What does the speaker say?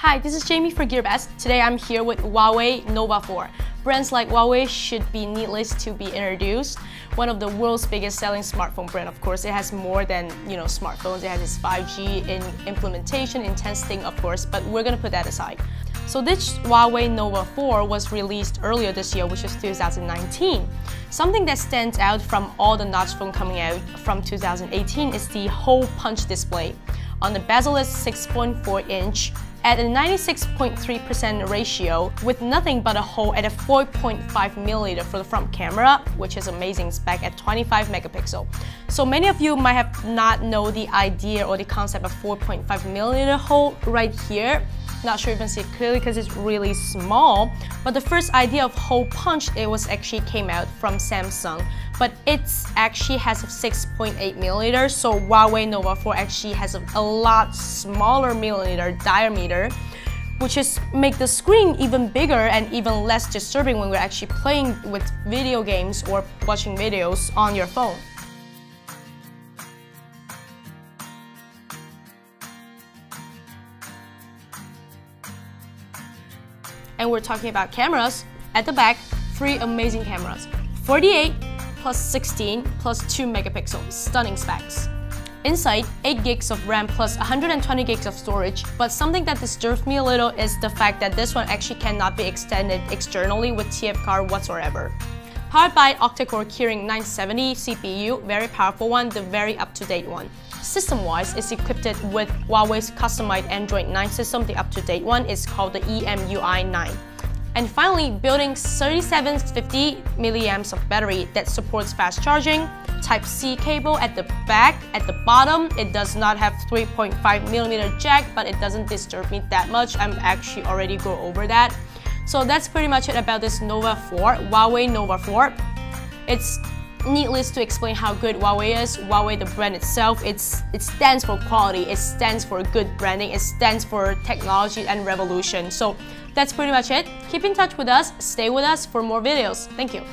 Hi, this is Jamie for Gearbest. Today I'm here with HUAWEI Nova 4. Brands like HUAWEI should be needless to be introduced. One of the world's biggest selling smartphone brand, of course. It has more than, smartphones. It has its 5G in implementation, in testing, of course, but we're gonna put that aside. So this HUAWEI Nova 4 was released earlier this year, which is 2019. Something that stands out from all the notch phone coming out from 2018 is the hole punch display. On the bezel-less 6.4-inch, at a 96.3% ratio with nothing but a hole at a 4.5mm for the front camera, which is amazing spec at 25 megapixel. So many of you might have not know the idea or the concept of 4.5mm hole right here. Not sure you can see it clearly because it's really small, but the first idea of hole punch actually came out from Samsung, but it actually has a 6.8mm, so HUAWEI Nova 4 actually has a lot smaller millimeter diameter, which is make the screen even bigger and even less disturbing when we're actually playing with video games or watching videos on your phone. And we're talking about cameras. At the back, 3 amazing cameras. 48 plus 16 plus 2 megapixels, stunning specs. Inside, 8 gigs of RAM plus 120 gigs of storage, but something that disturbs me a little is the fact that this one actually cannot be extended externally with TF card whatsoever. Powered by octa-core Kirin 970 CPU, very powerful one, the very up-to-date one. System-wise, it's equipped with HUAWEI's customized Android 9 system. The up-to-date one is called the EMUI 9. And finally, building 3750 milliamps of battery that supports fast charging, Type-C cable at the back. At the bottom, it does not have 3.5mm jack, but it doesn't disturb me that much. I'm actually already go over that. So that's pretty much it about this Nova 4, HUAWEI Nova 4. It's needless to explain how good HUAWEI is. HUAWEI, the brand itself, it stands for quality, it stands for good branding, it stands for technology and revolution. So that's pretty much it. Keep in touch with us, stay with us for more videos. Thank you.